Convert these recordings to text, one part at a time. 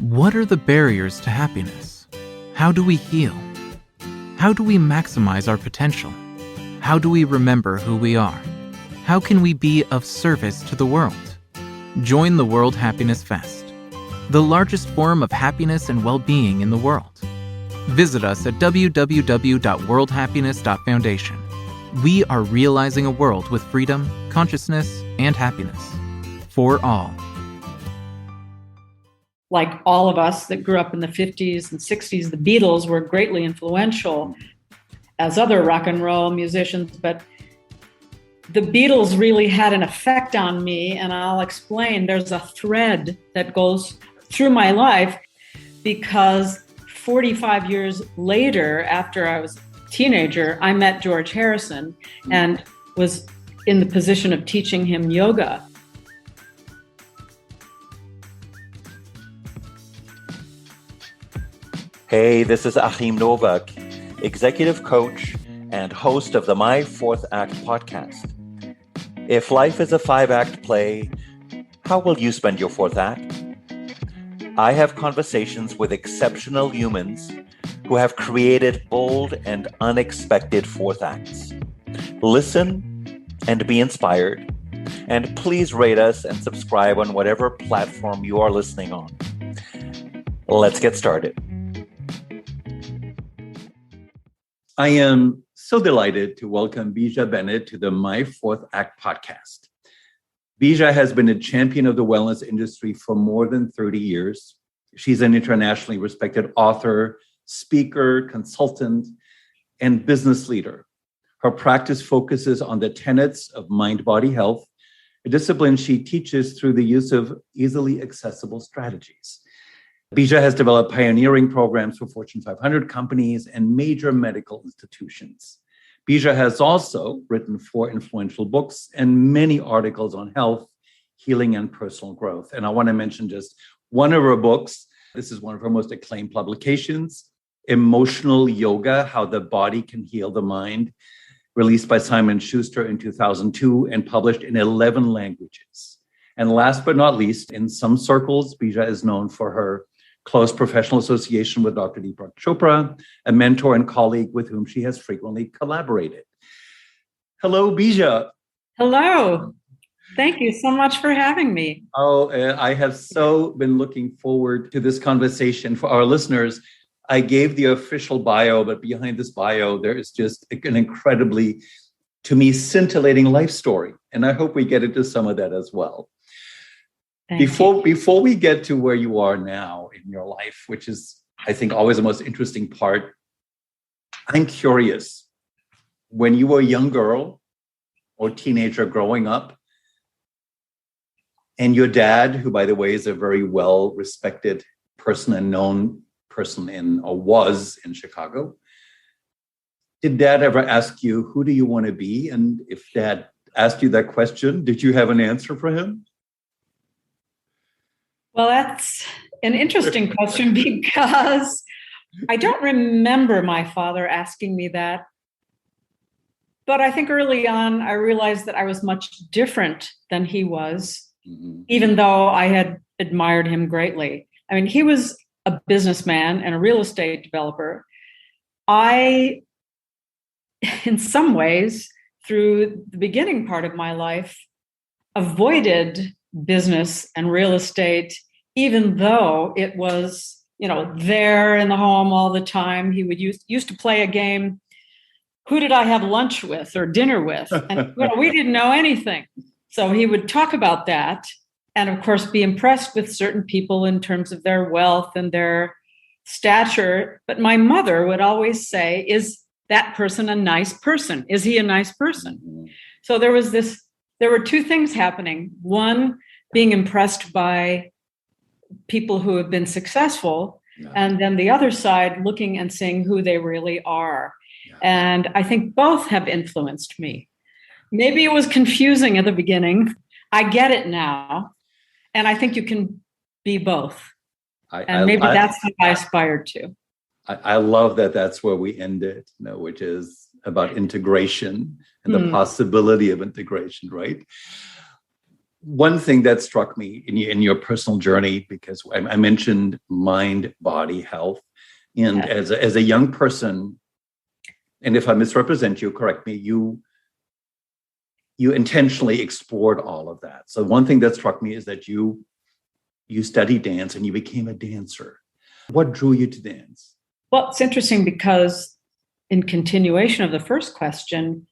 What are the barriers to happiness? How do we heal? How do we maximize our potential? How do we remember who we are? How can we be of service to the world? Join the World Happiness Fest, the largest forum of happiness and well-being in the world. Visit us at www.worldhappiness.foundation. We are realizing a world with freedom, consciousness, and happiness for all. Like all of us that grew up in the 50s and 60s, the Beatles were greatly influential as other rock and roll musicians, but the Beatles really had an effect on me, and I'll explain. There's a thread that goes through my life because 45 years later, after I was a teenager, I met George Harrison and was in the position of teaching him yoga. Hey, this is Achim Novak, executive coach and host of the My Fourth Act podcast. If life is a 5-act play, how will you spend your fourth act? I have conversations with exceptional humans who have created bold and unexpected fourth acts. Listen and be inspired. And please rate us and subscribe on whatever platform you are listening on. Let's get started. I am so delighted to welcome Bija Bennett to the My Fourth Act podcast. Bija has been a champion of the wellness industry for more than 30 years. She's an internationally respected author, speaker, consultant, and business leader. Her practice focuses on the tenets of mind-body health, a discipline she teaches through the use of easily accessible strategies. Bija has developed pioneering programs for Fortune 500 companies and major medical institutions. Bija has also written 4 influential books and many articles on health, healing, and personal growth. And I want to mention just one of her books. This is one of her most acclaimed publications, Emotional Yoga, How the Body Can Heal the Mind, released by Simon Schuster in 2002 and published in 11 languages. And last but not least, in some circles, Bija is known for her close professional association with Dr. Deepak Chopra, a mentor and colleague with whom she has frequently collaborated. Hello, Bija. Hello. Thank you so much for having me. I have so been looking forward to this conversation. For our listeners, I gave the official bio, but behind this bio, there is just an incredibly, to me, scintillating life story. And I hope we get into some of that as well. Before we get to where you are now in your life, which is, I think, always the most interesting part, I'm curious, when you were a young girl or teenager growing up, and your dad, who, by the way, is a very well-respected person and known person was in Chicago, did Dad ever ask you, who do you want to be? And if Dad asked you that question, did you have an answer for him? Well, that's an interesting question because I don't remember my father asking me that. But I think early on, I realized that I was much different than he was, even though I had admired him greatly. I mean, he was a businessman and a real estate developer. I, in some ways, through the beginning part of my life, avoided business and real estate, even though it was, there in the home all the time. He would used to play a game, who did I have lunch with or dinner with? And we didn't know anything. So he would talk about that and, of course, be impressed with certain people in terms of their wealth and their stature. But my mother would always say, is that person a nice person? Is he a nice person? So there were 2 things happening. One, being impressed by people who have been successful, and then the other side, looking and seeing who they really are. Yeah. And I think both have influenced me. Maybe it was confusing at the beginning. I get it now. And I think you can be both. That's what I aspired to. I love that that's where we ended, which is about integration and the possibility of integration, right? one thing that struck me in your personal journey, because I mentioned mind, body, health. And as a young person, and if I misrepresent you, correct me, you intentionally explored all of that. So one thing that struck me is that you studied dance and you became a dancer. What drew you to dance? Well, it's interesting because in continuation of the first question,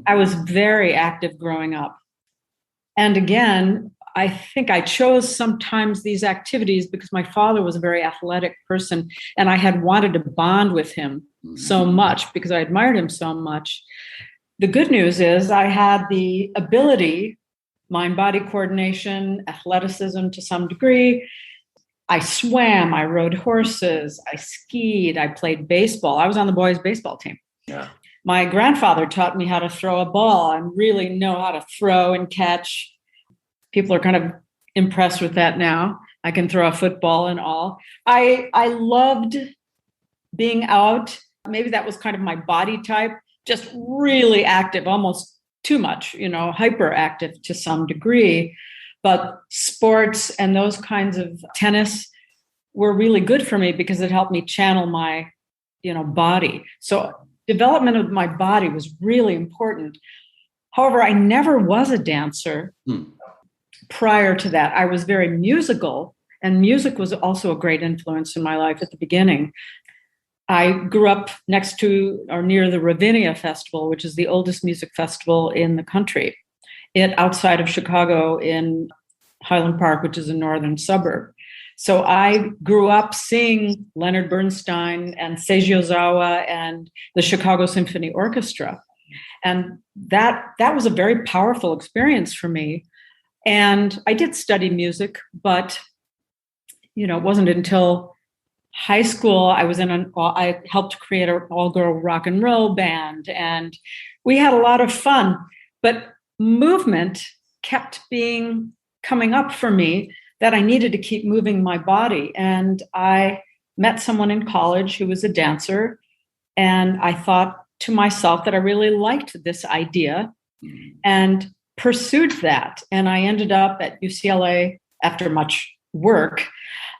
I was very active growing up. And again, I think I chose sometimes these activities because my father was a very athletic person and I had wanted to bond with him so much because I admired him so much. The good news is I had the ability, mind-body coordination, athleticism to some degree. I swam, I rode horses, I skied, I played baseball. I was on the boys' baseball team. Yeah. My grandfather taught me how to throw a ball and really know how to throw and catch. People are kind of impressed with that now. I can throw a football and all. I loved being out. Maybe that was kind of my body type, just really active, almost too much, hyperactive to some degree. But sports and those kinds of tennis were really good for me because it helped me channel my, body. So development of my body was really important. However, I never was a dancer. Prior to that, I was very musical, and music was also a great influence in my life at the beginning. I grew up next to or near the Ravinia Festival, which is the oldest music festival in the country, outside of Chicago in Highland Park, which is a northern suburb. So I grew up seeing Leonard Bernstein and Seiji Ozawa and the Chicago Symphony Orchestra. And that was a very powerful experience for me. And I did study music, but, it wasn't until high school I helped create an all-girl rock and roll band, and we had a lot of fun. But movement kept coming up for me that I needed to keep moving my body. And I met someone in college who was a dancer, and I thought to myself that I really liked this idea and pursued that. And I ended up at UCLA after much work,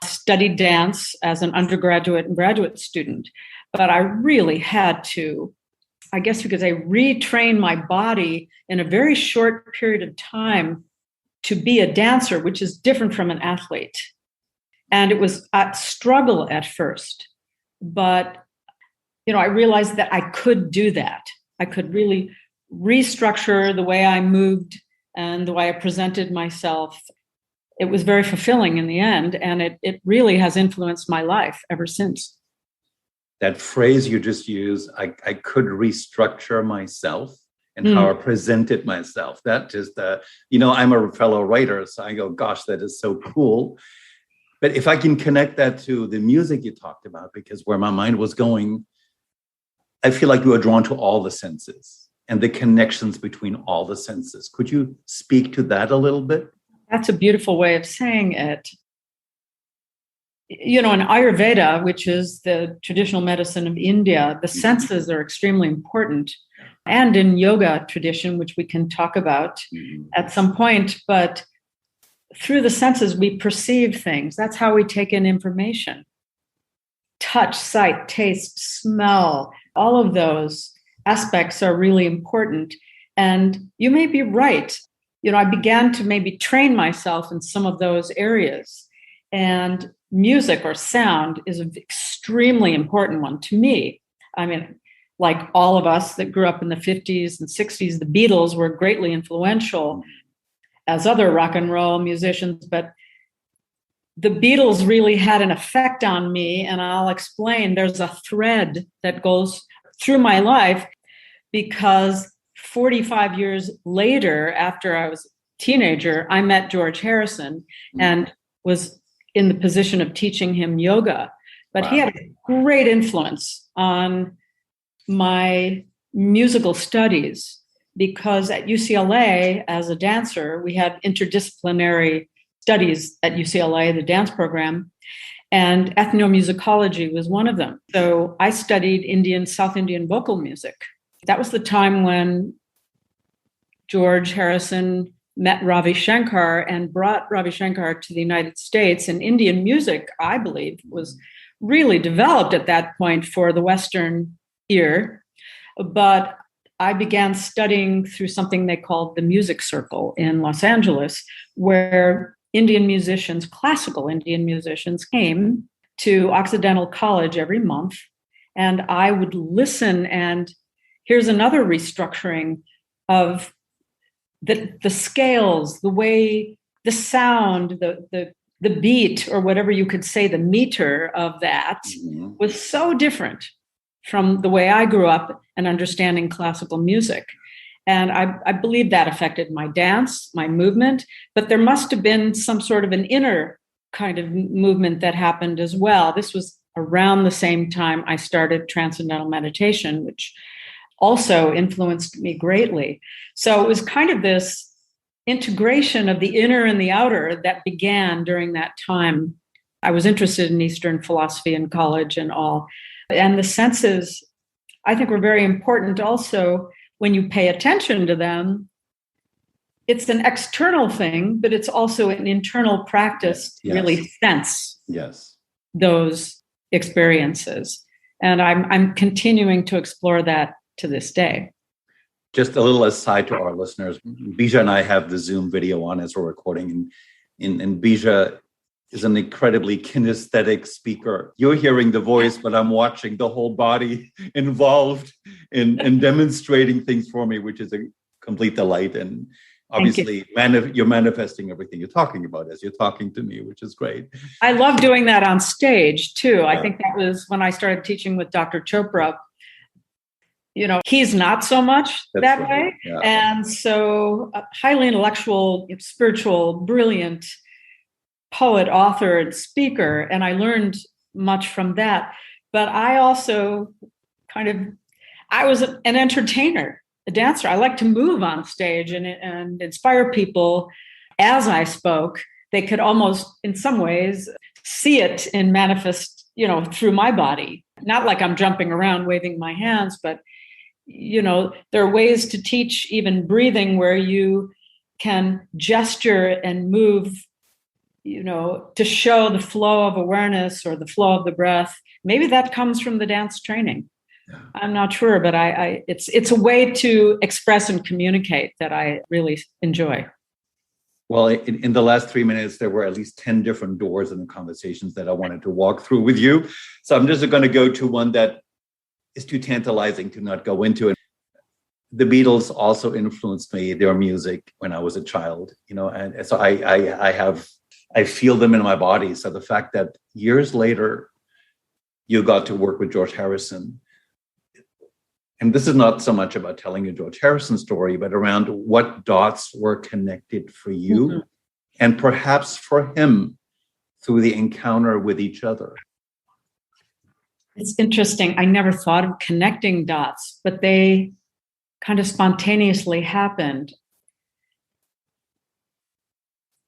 studied dance as an undergraduate and graduate student. But I really had to, I guess because I retrained my body in a very short period of time to be a dancer, which is different from an athlete. And it was a struggle at first. But, I realized that I could do that. I could really restructure the way I moved and the way I presented myself. It was very fulfilling in the end, and it really has influenced my life ever since. That phrase you just used, I could restructure myself and how I presented myself. That just, I'm a fellow writer, so I go, gosh, that is so cool. But if I can connect that to the music you talked about, because where my mind was going, I feel like you were drawn to all the senses and the connections between all the senses. Could you speak to that a little bit? That's a beautiful way of saying it. In Ayurveda, which is the traditional medicine of India, the senses are extremely important. And in yoga tradition, which we can talk about at some point, but through the senses, we perceive things. That's how we take in information. Touch, sight, taste, smell, all of those aspects are really important. And you may be right. I began to maybe train myself in some of those areas. And music or sound is an extremely important one to me. I mean, like all of us that grew up in the 50s and 60s, the Beatles were greatly influential as other rock and roll musicians, but the Beatles really had an effect on me, and I'll explain. There's a thread that goes through my life because 45 years later, after I was a teenager, I met George Harrison and was in the position of teaching him yoga. But he had a great influence on my musical studies because at UCLA, as a dancer, we had interdisciplinary studies at UCLA, the dance program, and ethnomusicology was one of them. So I studied South Indian vocal music. That was the time when George Harrison met Ravi Shankar and brought Ravi Shankar to the United States. And Indian music, I believe, was really developed at that point for the Western ear. But I began studying through something they called the Music Circle in Los Angeles, where Indian musicians, classical Indian musicians, came to Occidental College every month. And I would listen, and here's another restructuring of the scales, the way, the sound, the beat, or whatever you could say, the meter of that was so different from the way I grew up and understanding classical music. And I believe that affected my dance, my movement, but there must have been some sort of an inner kind of movement that happened as well. This was around the same time I started transcendental meditation, which also influenced me greatly. So it was kind of this integration of the inner and the outer that began during that time. I was interested in Eastern philosophy in college and all. And the senses, I think, were very important also. When you pay attention to them, it's an external thing, but it's also an internal practice to really sense those experiences. And I'm continuing to explore that to this day. Just a little aside to our listeners, Bija and I have the Zoom video on as we're recording, and Bija is an incredibly kinesthetic speaker. You're hearing the voice, but I'm watching the whole body involved in demonstrating things for me, which is a complete delight. And obviously, you're manifesting everything you're talking about as you're talking to me, which is great. I love doing that on stage, too. Yeah. I think that was when I started teaching with Dr. Chopra. You know, he's not so much that way. Yeah. And so highly intellectual, spiritual, brilliant poet, author, and speaker. And I learned much from that. But I also I was an entertainer, a dancer. I like to move on stage and inspire people as I spoke. They could almost, in some ways, see it and manifest, through my body. Not like I'm jumping around waving my hands, but, there are ways to teach even breathing where you can gesture and move, to show the flow of awareness or the flow of the breath. Maybe that comes from the dance training. Yeah. I'm not sure, but it's a way to express and communicate that I really enjoy. Well, in the last 3 minutes, there were at least 10 different doors in the conversations that I wanted to walk through with you. So I'm just going to go to one that is too tantalizing to not go into it. The Beatles also influenced me, their music, when I was a child, and so I feel them in my body. So the fact that years later, you got to work with George Harrison, and this is not so much about telling a George Harrison story, but around what dots were connected for you and perhaps for him through the encounter with each other. It's interesting. I never thought of connecting dots, but they kind of spontaneously happened.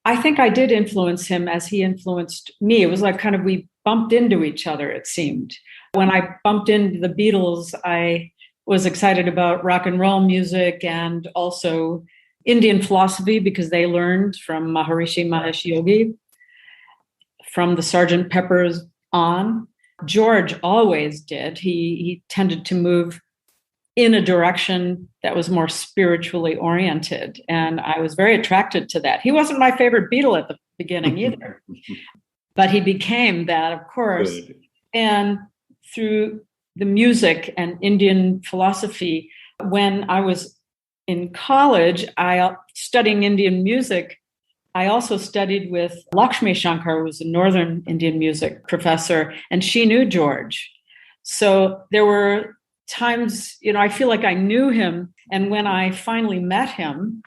I think I did influence him as he influenced me. It was like kind of we bumped into each other, it seemed. When I bumped into the Beatles, I was excited about rock and roll music and also Indian philosophy because they learned from Maharishi Mahesh Yogi, from the Sgt. Pepper's on. George always did. He tended to move in a direction that was more spiritually oriented. And I was very attracted to that. He wasn't my favorite Beatle at the beginning either, but he became that, of course. Good. And through the music and Indian philosophy, when I was in college, studying Indian music, I also studied with Lakshmi Shankar, who was a Northern Indian music professor, and she knew George. So there were times, I feel like I knew him. And when I finally met him,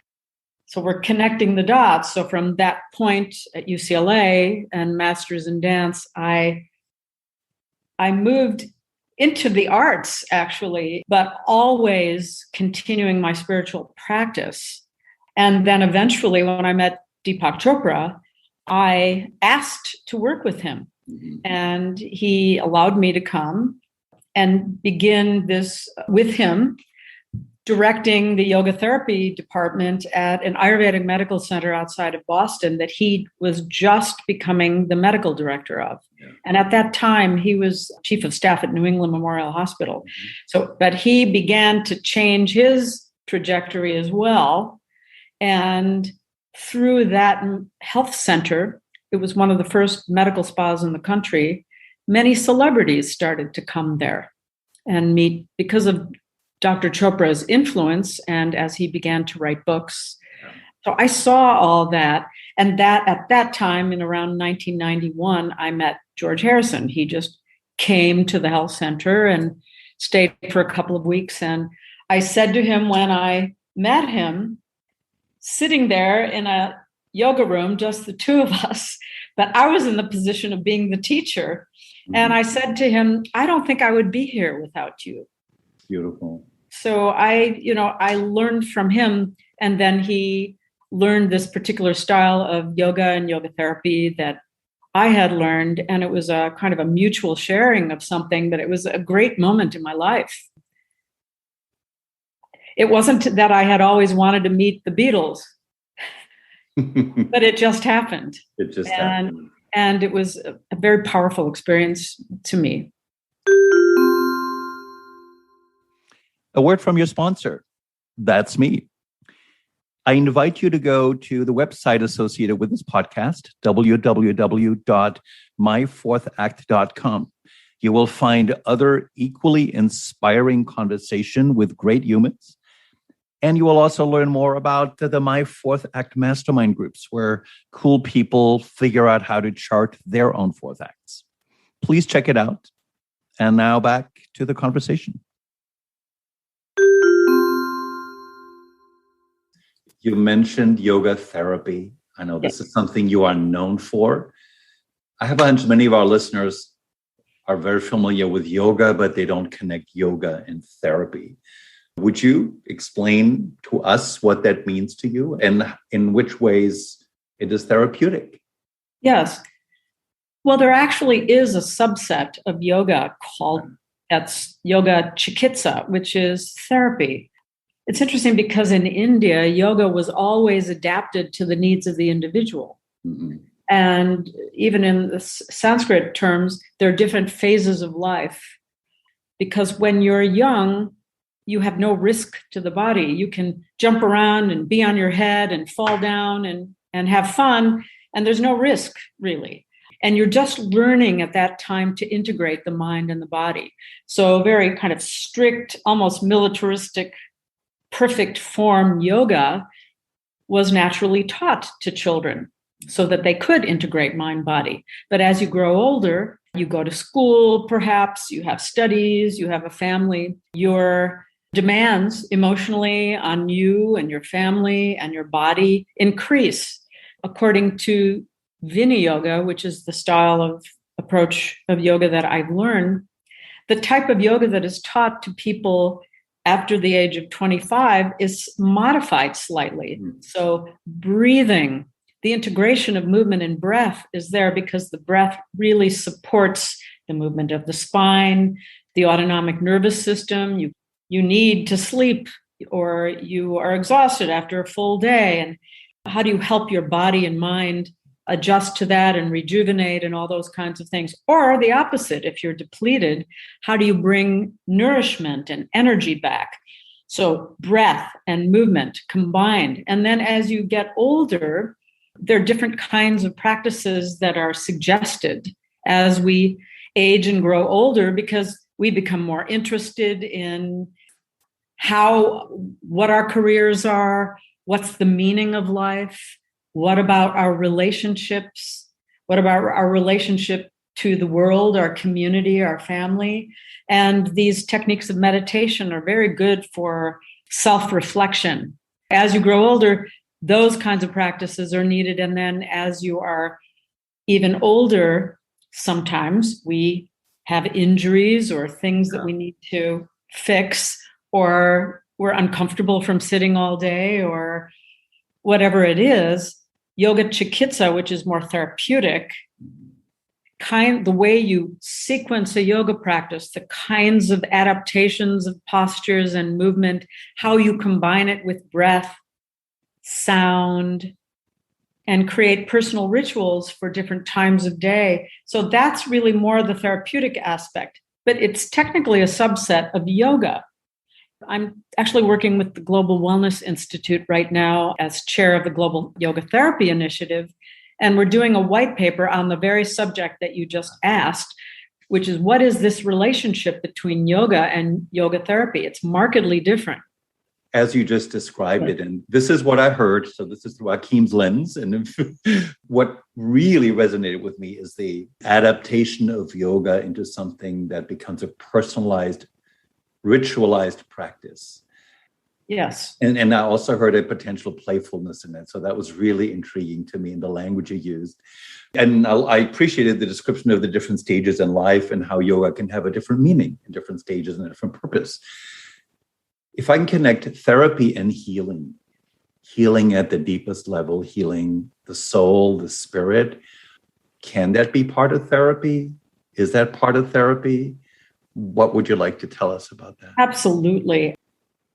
so we're connecting the dots. So from that point at UCLA and Masters in Dance, I moved into the arts, actually, but always continuing my spiritual practice. And then eventually, when I met Deepak Chopra, I asked to work with him. And he allowed me to come and begin this with him directing the yoga therapy department at an Ayurvedic medical center outside of Boston that he was just becoming the medical director of. Yeah. And at that time, he was chief of staff at New England Memorial Hospital. Mm-hmm. But he began to change his trajectory as well. And through that health center, it was one of the first medical spas in the country, many celebrities started to come there and meet because of Dr. Chopra's influence and as he began to write books. Yeah. So I saw all that. And that at that time, in around 1991, I met George Harrison. He just came to the health center and stayed for a couple of weeks. And I said to him when I met him, sitting there in a yoga room, just the two of us, but I was in the position of being the teacher. Mm-hmm. And I said to him, I don't think I would be here without you. Beautiful. So I learned from him, and then he learned this particular style of yoga and yoga therapy that I had learned. And it was a kind of a mutual sharing of something, but it was a great moment in my life. It wasn't that I had always wanted to meet the Beatles, but it just happened. It just happened. And it was a very powerful experience to me. A word from your sponsor. That's me. I invite you to go to the website associated with this podcast, www.myfourthact.com. You will find other equally inspiring conversation with great humans. And you will also learn more about the My Fourth Act mastermind groups, where cool people figure out how to chart their own fourth acts. Please check it out. And now back to the conversation. You mentioned yoga therapy. I know this is something you are known for. I have a hunch many of our listeners are very familiar with yoga, but they don't connect yoga and therapy. Would you explain to us what that means to you and in which ways it is therapeutic? Yes. Well, there actually is a subset of yoga that's yoga chikitsa, which is therapy. It's interesting because in India, yoga was always adapted to the needs of the individual. Mm-hmm. And even in the Sanskrit terms, there are different phases of life. Because when you're young, you have no risk to the body. You can jump around and be on your head and fall down and have fun. And there's no risk, really. And you're just learning at that time to integrate the mind and the body. So very kind of strict, almost militaristic, perfect form yoga was naturally taught to children so that they could integrate mind body. But as you grow older, you go to school, perhaps you have studies, you have a family, your demands emotionally on you and your family and your body increase. According to Vini Yoga, which is the style of approach of yoga that I've learned, the type of yoga that is taught to people after the age of 25 is modified slightly. So breathing, the integration of movement and breath is there because the breath really supports the movement of the spine, the autonomic nervous system. You need to sleep or you are exhausted after a full day. And how do you help your body and mind adjust to that and rejuvenate and all those kinds of things? Or the opposite, if you're depleted, how do you bring nourishment and energy back? So breath and movement combined. And then as you get older, there are different kinds of practices that are suggested as we age and grow older because we become more interested in what our careers are, what's the meaning of life, what about our relationships, what about our relationship to the world, our community, our family. And these techniques of meditation are very good for self-reflection. As you grow older, those kinds of practices are needed. And then as you are even older, sometimes we have injuries or things that we need to fix, or we're uncomfortable from sitting all day, or whatever it is. Yoga chikitsa, which is more therapeutic, the way you sequence a yoga practice, the kinds of adaptations of postures and movement, how you combine it with breath, sound, and create personal rituals for different times of day. So that's really more the therapeutic aspect, but it's technically a subset of yoga. I'm actually working with the Global Wellness Institute right now as chair of the Global Yoga Therapy Initiative. And we're doing a white paper on the very subject that you just asked, which is what is this relationship between yoga and yoga therapy? It's markedly different. As you just described it, and this is what I heard, so this is through Akim's lens, and what really resonated with me is the adaptation of yoga into something that becomes a personalized, ritualized practice. Yes. And I also heard a potential playfulness in it. So that was really intriguing to me in the language you used. And I appreciated the description of the different stages in life and how yoga can have a different meaning in different stages and a different purpose. If I can connect therapy and healing at the deepest level, healing the soul, the spirit, can that be part of therapy? Is that part of therapy? What would you like to tell us about that? Absolutely.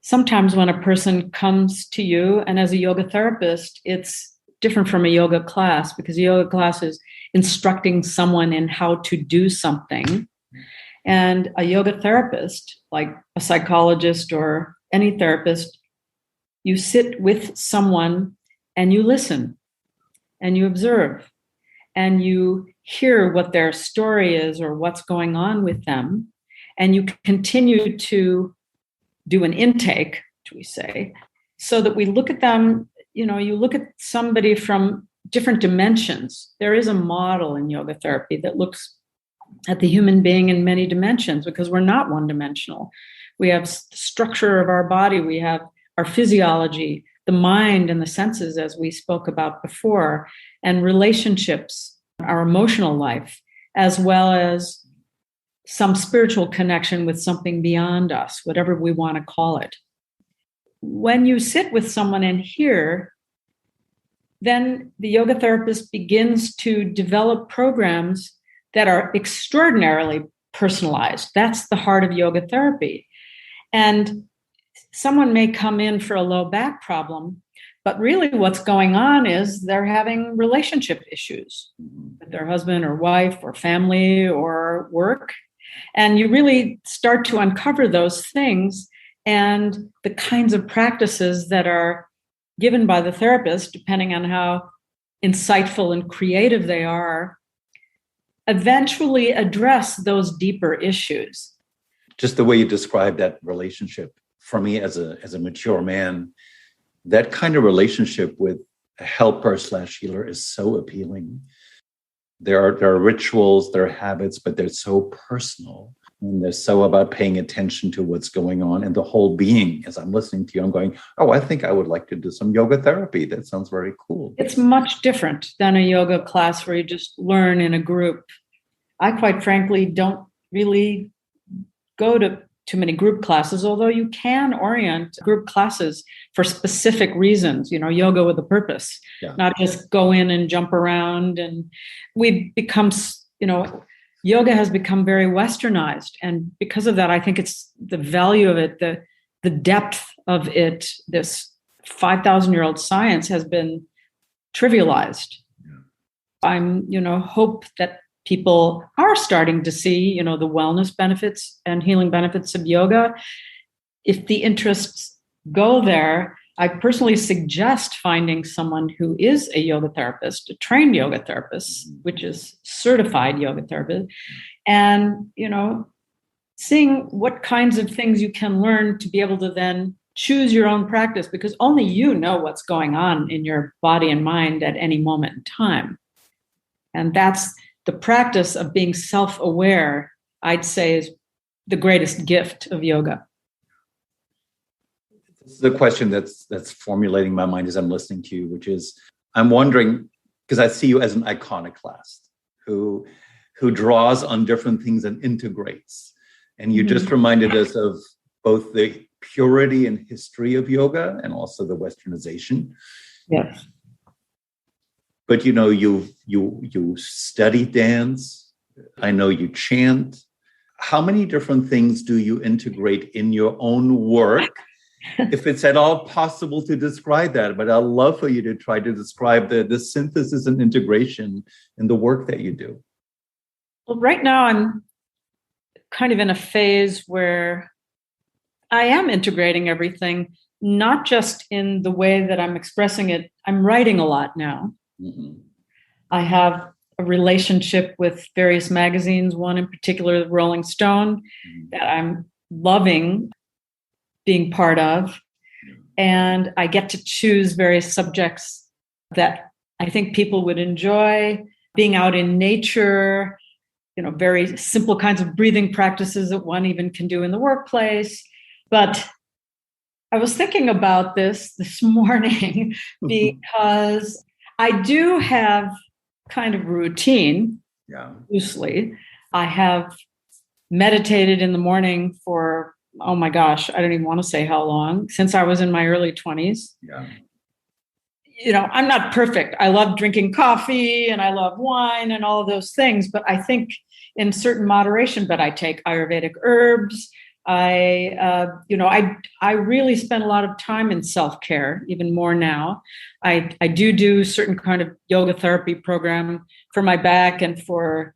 Sometimes when a person comes to you, and as a yoga therapist, it's different from a yoga class because a yoga class is instructing someone in how to do something. And a yoga therapist, like a psychologist or any therapist, you sit with someone and you listen and you observe and you hear what their story is or what's going on with them. And you continue to do an intake, we say, so that we look at them, you look at somebody from different dimensions. There is a model in yoga therapy that looks at the human being in many dimensions because we're not one-dimensional. We have the structure of our body, we have our physiology, the mind and the senses, as we spoke about before, and relationships, our emotional life, as well as some spiritual connection with something beyond us, whatever we want to call it. When you sit with someone and hear, then the yoga therapist begins to develop programs that are extraordinarily personalized. That's the heart of yoga therapy. And someone may come in for a low back problem, but really what's going on is they're having relationship issues with their husband or wife or family or work. And you really start to uncover those things and the kinds of practices that are given by the therapist, depending on how insightful and creative they are, eventually address those deeper issues. Just the way you described that relationship, for me as a mature man, that kind of relationship with a helper/healer is so appealing. There are rituals, there are habits, but they're so personal. And they're so about paying attention to what's going on and the whole being. As I'm listening to you, I'm going, oh, I think I would like to do some yoga therapy. That sounds very cool. It's much different than a yoga class where you just learn in a group. I quite frankly don't really go to too many group classes, although you can orient group classes for specific reasons, yoga with a purpose, not just go in and jump around. And we've become, yoga has become very westernized. And because of that, I think it's the value of it, the depth of it, this 5,000-year-old science has been trivialized. I'm, hope that people are starting to see, the wellness benefits and healing benefits of yoga. If the interests go there, I personally suggest finding someone who is a yoga therapist, a trained yoga therapist, which is certified yoga therapist, and, seeing what kinds of things you can learn to be able to then choose your own practice, because only you know what's going on in your body and mind at any moment in time. And that's the practice of being self-aware, I'd say, is the greatest gift of yoga. This is a question that's formulating in my mind as I'm listening to you, which is, I'm wondering, because I see you as an iconoclast who draws on different things and integrates. And you just reminded us of both the purity and history of yoga and also the westernization. Yes. But you studied dance, I know you chant. How many different things do you integrate in your own work? If it's at all possible to describe that, but I'd love for you to try to describe the synthesis and integration in the work that you do. Well, right now I'm kind of in a phase where I am integrating everything, not just in the way that I'm expressing it. I'm writing a lot now. Mm-hmm. I have a relationship with various magazines, one in particular, Rolling Stone, that I'm loving being part of. And I get to choose various subjects that I think people would enjoy, being out in nature, very simple kinds of breathing practices that one even can do in the workplace. But I was thinking about this morning because I do have kind of routine, loosely. I have meditated in the morning for, oh my gosh, I don't even want to say how long, since I was in my early 20s. Yeah. I'm not perfect. I love drinking coffee and I love wine and all of those things, but I think in certain moderation, but I take Ayurvedic herbs. I really spend a lot of time in self-care, even more now. I do certain kind of yoga therapy program for my back and for,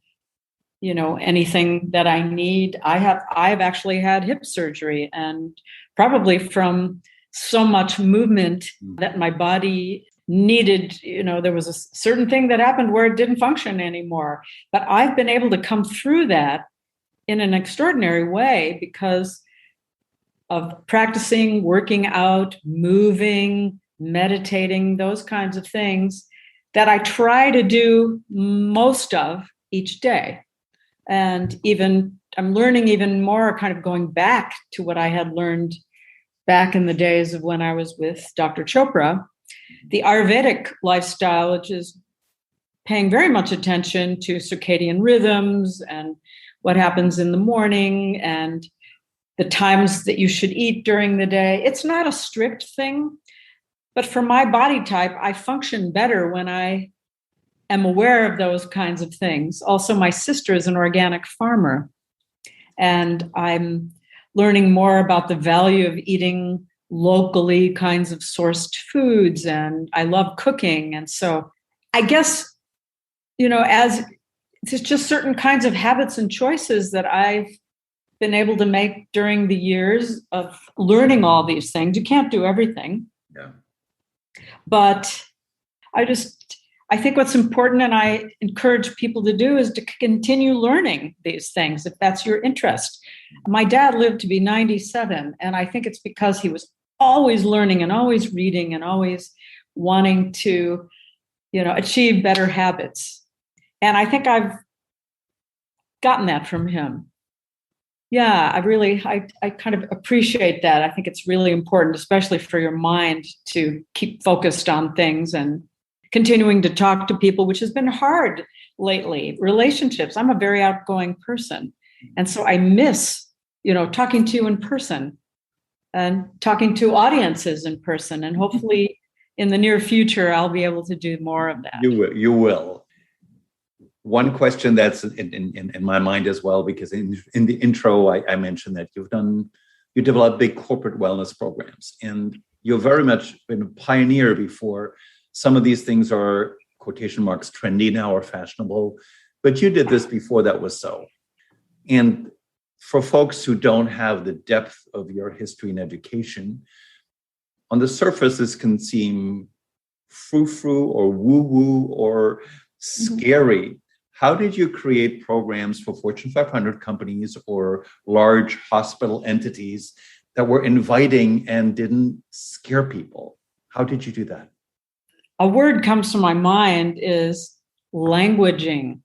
anything that I need. I've actually had hip surgery, and probably from so much movement that my body needed, there was a certain thing that happened where it didn't function anymore. But I've been able to come through that in an extraordinary way because of practicing, working out, moving, meditating, those kinds of things that I try to do most of each day. And even I'm learning even more, kind of going back to what I had learned back in the days of when I was with Dr. Chopra, the Ayurvedic lifestyle, which is paying very much attention to circadian rhythms and what happens in the morning and the times that you should eat during the day. It's not a strict thing, but for my body type, I function better when I am aware of those kinds of things. Also, my sister is an organic farmer, and I'm learning more about the value of eating locally kinds of sourced foods, and I love cooking. And so I guess, as it's just certain kinds of habits and choices that I've been able to make during the years of learning all these things. You can't do everything. Yeah. But I think what's important, and I encourage people to do, is to continue learning these things if that's your interest. My dad lived to be 97, and I think it's because he was always learning and always reading and always wanting to, achieve better habits. And I think I've gotten that from him. Yeah, I kind of appreciate that. I think it's really important, especially for your mind, to keep focused on things and continuing to talk to people, which has been hard lately. Relationships. I'm a very outgoing person. And so I miss, talking to you in person and talking to audiences in person. And hopefully in the near future, I'll be able to do more of that. You will. One question that's in my mind as well, because in the intro, I mentioned that you developed big corporate wellness programs, and you've very much been a pioneer before. Some of these things are, quotation marks, trendy now or fashionable, but you did this before that was so. And for folks who don't have the depth of your history and education, on the surface, this can seem frou-frou or woo-woo or scary. How did you create programs for Fortune 500 companies or large hospital entities that were inviting and didn't scare people? How did you do that? A word comes to my mind is languaging.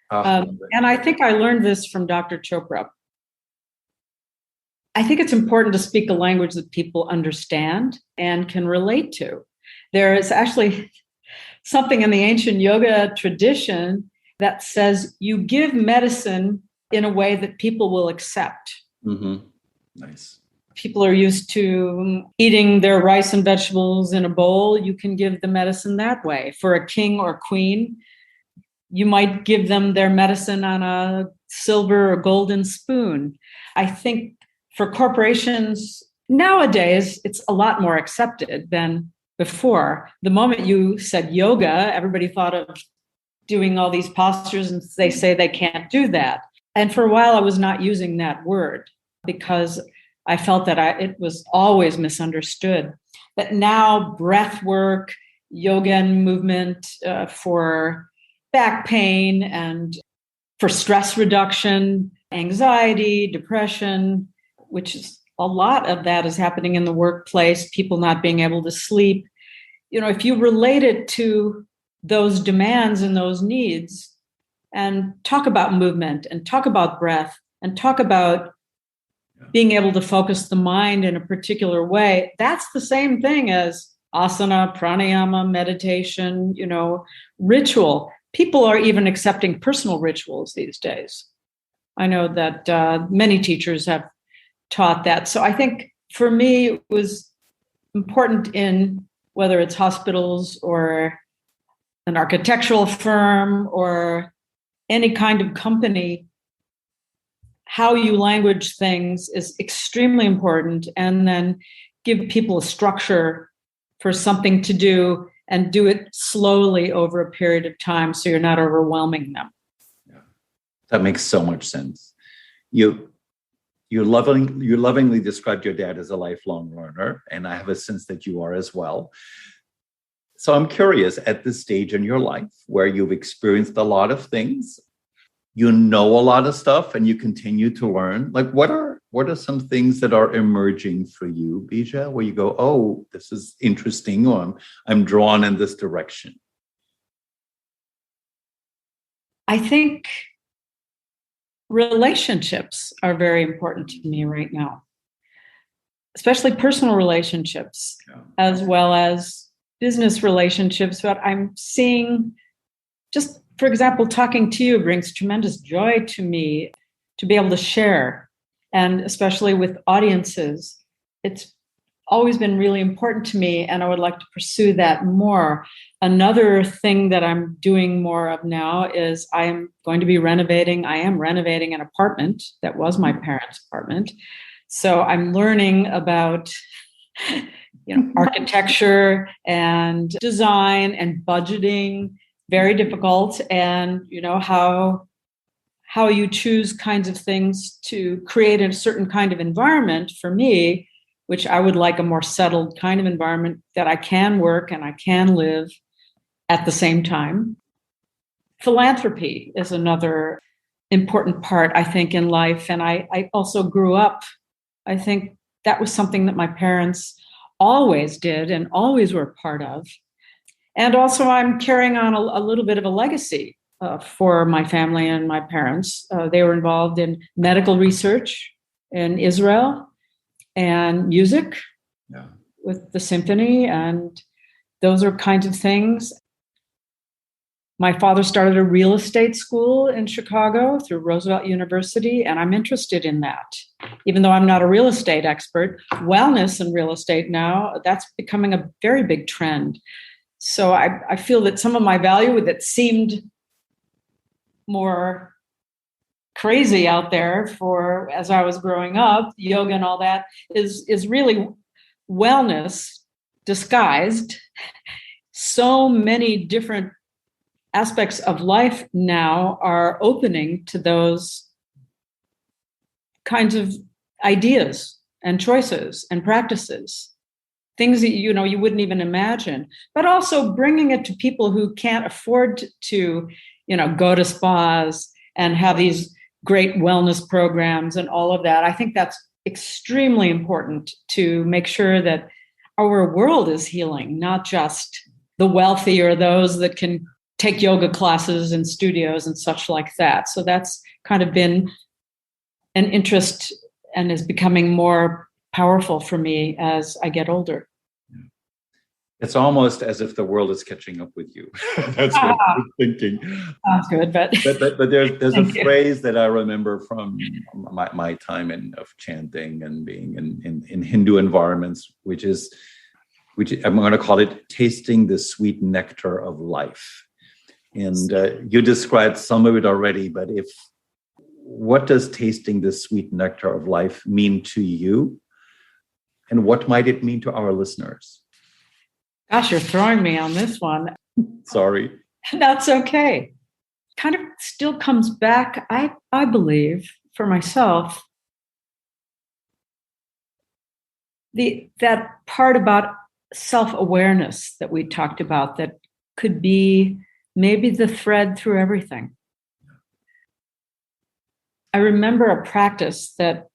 And I think I learned this from Dr. Chopra. I think it's important to speak a language that people understand and can relate to. There is actually something in the ancient yoga tradition that says you give medicine in a way that people will accept. Mm-hmm. Nice. People are used to eating their rice and vegetables in a bowl. You can give the medicine that way. For a king or queen, you might give them their medicine on a silver or golden spoon. I think for corporations nowadays, it's a lot more accepted than before. The moment you said yoga, everybody thought of doing all these postures, and they say they can't do that. And for a while, I was not using that word because I felt that it was always misunderstood. But now breath work, yoga and movement for back pain and for stress reduction, anxiety, depression, which is a lot of that is happening in the workplace, people not being able to sleep. If you relate it to those demands and those needs and talk about movement and talk about breath and talk about being able to focus the mind in a particular way, that's the same thing as asana, pranayama, meditation, ritual. People are even accepting personal rituals these days. I know that many teachers have taught that. So I think for me, it was important in whether it's hospitals or an architectural firm or any kind of company, how you language things is extremely important. And then give people a structure for something to do and do it slowly over a period of time so you're not overwhelming them. Yeah, that makes so much sense. You lovingly described your dad as a lifelong learner, and I have a sense that you are as well. So I'm curious, at this stage in your life where you've experienced a lot of things, you know a lot of stuff and you continue to learn, like what are some things that are emerging for you, Bija, where you go, oh, this is interesting, or I'm drawn in this direction? I think relationships are very important to me right now, especially personal relationships, as well as business relationships. But I'm seeing, just for example, talking to you brings tremendous joy to me to be able to share, and especially with audiences. It's always been really important to me, and I would like to pursue that more. Another thing that I'm doing more of now is I am renovating an apartment that was my parents' apartment. So I'm learning about architecture and design and budgeting, very difficult, and how you choose kinds of things to create a certain kind of environment for me, which I would like a more settled kind of environment that I can work and I can live at the same time. Philanthropy is another important part, I think, in life. And I also grew up, I think that was something that my parents always did and always were part of. And also I'm carrying on a little bit of a legacy for my family and my parents. They were involved in medical research in Israel and music with the symphony, and those are kinds of things. My father started a real estate school in Chicago through Roosevelt University, and I'm interested in that. Even though I'm not a real estate expert, wellness and real estate now, that's becoming a very big trend. So I feel that some of my value that seemed more crazy out there for as I was growing up, yoga and all that, is really wellness disguised. So many different aspects of life now are opening to those kinds of ideas and choices and practices, things that you wouldn't even imagine, but also bringing it to people who can't afford to go to spas and have these great wellness programs and all of that. I think that's extremely important to make sure that our world is healing, not just the wealthy or those that can take yoga classes in studios and such like that. So that's kind of been an interest and is becoming more powerful for me as I get older. It's almost as if the world is catching up with you. That's what I'm thinking. Sounds good, but there's a phrase that I remember from my time of chanting and being in Hindu environments, which I'm going to call it tasting the sweet nectar of life. And you described some of it already, but what does tasting the sweet nectar of life mean to you? And what might it mean to our listeners? Gosh, you're throwing me on this one. Sorry. That's okay. Kind of still comes back, I believe, for myself, that part about self-awareness that we talked about that could be maybe the thread through everything. I remember a practice that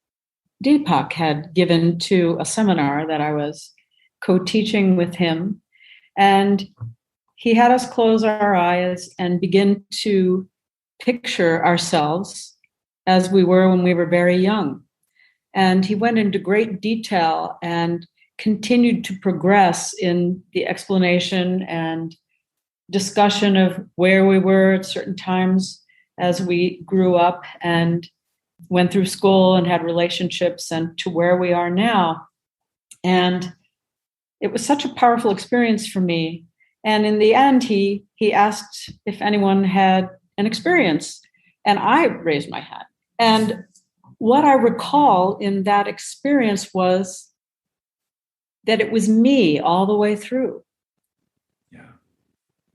Deepak had given to a seminar that I was co-teaching with him. And he had us close our eyes and begin to picture ourselves as we were when we were very young. And he went into great detail and continued to progress in the explanation and discussion of where we were at certain times as we grew up and went through school and had relationships and to where we are now. And it was such a powerful experience for me. And in the end, he asked if anyone had an experience, and I raised my hand. And what I recall in that experience was that it was me all the way through. Yeah.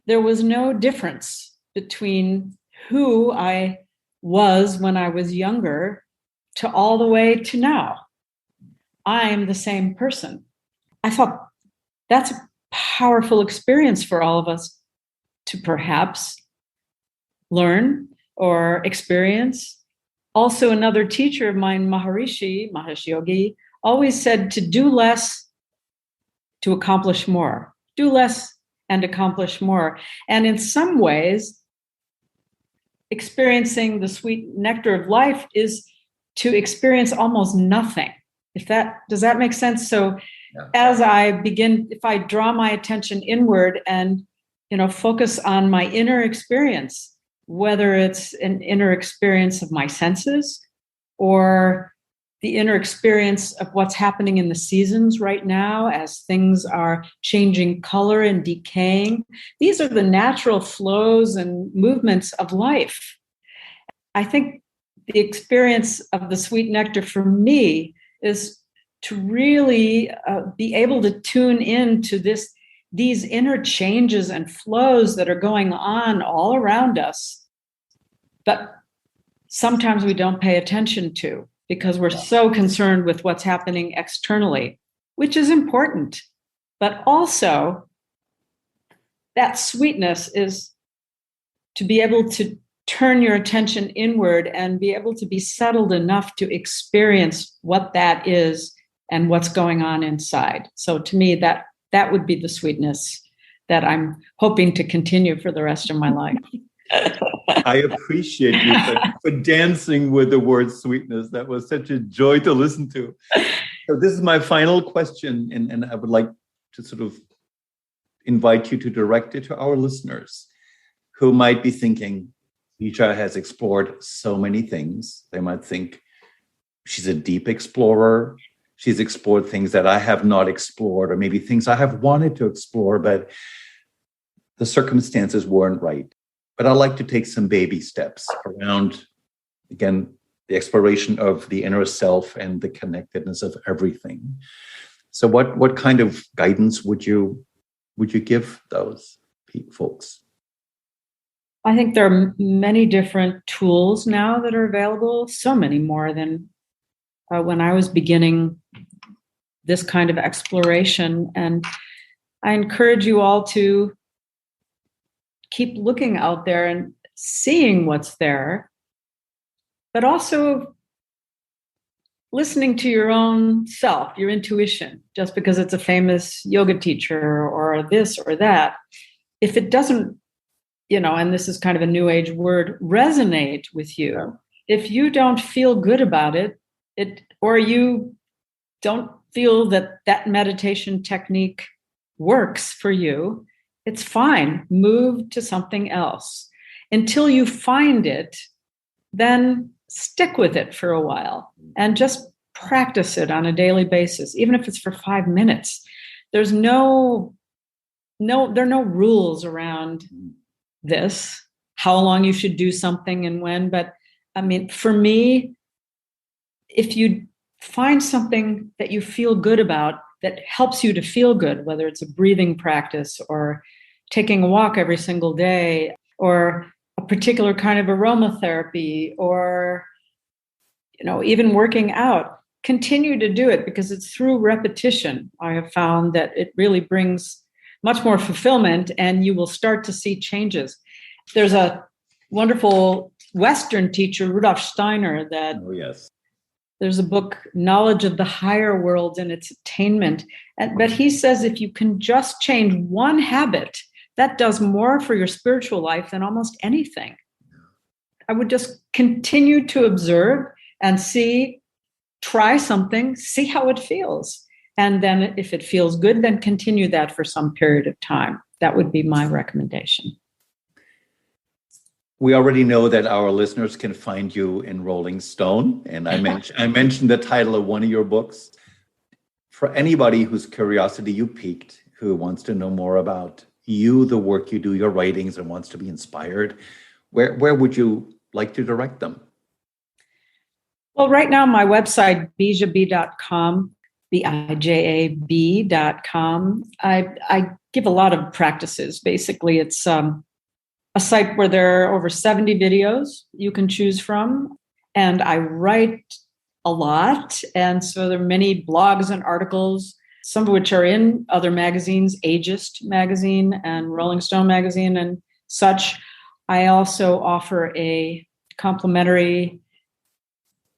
There was no difference between who I was when I was younger to all the way to now. I am the same person. I thought that's a powerful experience for all of us to perhaps learn or experience. Also, another teacher of mine, Maharishi Yogi, always said to do less to accomplish more. Do less and accomplish more. And in some ways, experiencing the sweet nectar of life is to experience almost nothing. Does that make sense? So yeah. As I begin, if I draw my attention inward and, focus on my inner experience, whether it's an inner experience of my senses or the inner experience of what's happening in the seasons right now as things are changing color and decaying. These are the natural flows and movements of life. I think the experience of the sweet nectar for me is to really be able to tune into these inner changes and flows that are going on all around us, but sometimes we don't pay attention to because we're so concerned with what's happening externally, which is important. But also, that sweetness is to be able to turn your attention inward and be able to be settled enough to experience what that is and what's going on inside. So to me, that would be the sweetness that I'm hoping to continue for the rest of my life. I appreciate you for dancing with the word sweetness. That was such a joy to listen to. So this is my final question, and I would like to sort of invite you to direct it to our listeners who might be thinking, Bija has explored so many things. They might think she's a deep explorer. She's explored things that I have not explored, or maybe things I have wanted to explore, but the circumstances weren't right. But I'd like to take some baby steps around, again, the exploration of the inner self and the connectedness of everything. So what kind of guidance would you give those folks? I think there are many different tools now that are available, so many more than when I was beginning this kind of exploration. And I encourage you all to keep looking out there and seeing what's there, but also listening to your own self, your intuition, just because it's a famous yoga teacher or this or that. If it doesn't, and this is kind of a new age word, resonate with you, if you don't feel good about it, or you don't feel that meditation technique works for you, it's fine. Move to something else. Until you find it, then stick with it for a while and just practice it on a daily basis, even if it's for 5 minutes. There are no rules around this, how long you should do something and when. But I mean, for me, if you find something that you feel good about that helps you to feel good, whether it's a breathing practice or taking a walk every single day or a particular kind of aromatherapy or, even working out, continue to do it, because it's through repetition. I have found that it really brings much more fulfillment, and you will start to see changes. There's a wonderful Western teacher, Rudolf Steiner, that there's a book, Knowledge of the Higher World and Its Attainment. But he says if you can just change one habit, that does more for your spiritual life than almost anything. I would just continue to observe and try something, see how it feels. And then if it feels good, then continue that for some period of time. That would be my recommendation. We already know that our listeners can find you in Rolling Stone. And I mentioned the title of one of your books. For anybody whose curiosity you piqued, who wants to know more about you, the work you do, your writings, and wants to be inspired, where would you like to direct them? Well, right now, my website, bijab.com, bijab.com. I give a lot of practices. Basically, it's a site where there are over 70 videos you can choose from. And I write a lot. And so there are many blogs and articles, some of which are in other magazines, Ageist Magazine and Rolling Stone Magazine and such. I also offer a complimentary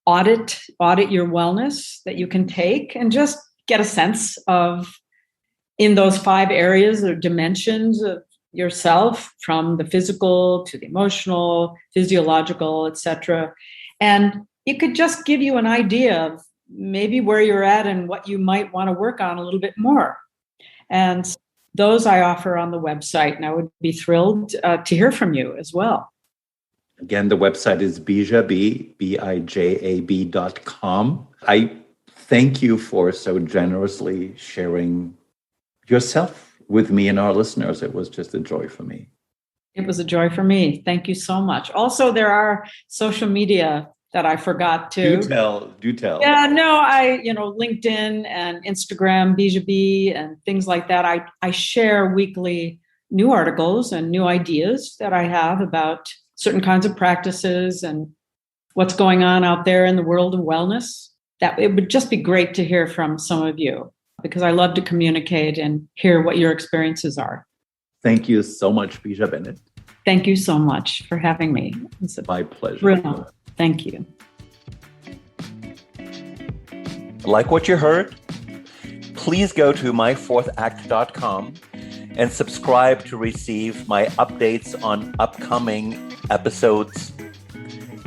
audit your wellness that you can take and just get a sense of, in those 5 areas or dimensions of yourself, from the physical to the emotional, physiological, etc. And it could just give you an idea of maybe where you're at and what you might want to work on a little bit more. And those I offer on the website, and I would be thrilled to hear from you as well. Again, the website is bijab.com. I thank you for so generously sharing yourself with me and our listeners. It was just a joy for me. It was a joy for me. Thank you so much. Also, there are social media that I forgot to. Do tell. Yeah, no, LinkedIn and Instagram, Bija B, and things like that. I share weekly new articles and new ideas that I have about certain kinds of practices and what's going on out there in the world of wellness. That it would just be great to hear from some of you, because I love to communicate and hear what your experiences are. Thank you so much, Bija Bennett. Thank you so much for having me. It's my pleasure. Real. Thank you. Like what you heard? Please go to myfourthact.com and subscribe to receive my updates on upcoming episodes.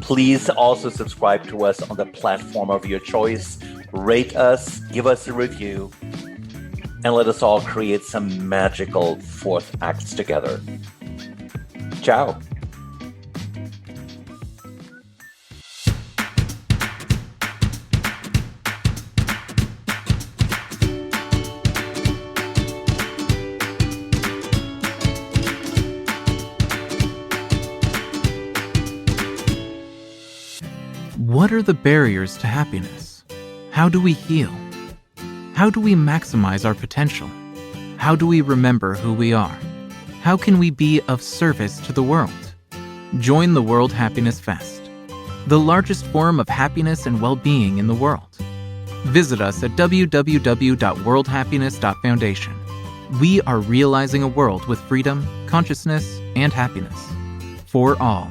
Please also subscribe to us on the platform of your choice. Rate us, give us a review, and let us all create some magical fourth acts together. Ciao. What are the barriers to happiness? How do we heal? How do we maximize our potential? How do we remember who we are? How can we be of service to the world? Join the World Happiness Fest, the largest forum of happiness and well-being in the world. Visit us at www.worldhappiness.foundation. We are realizing a world with freedom, consciousness, and happiness for all.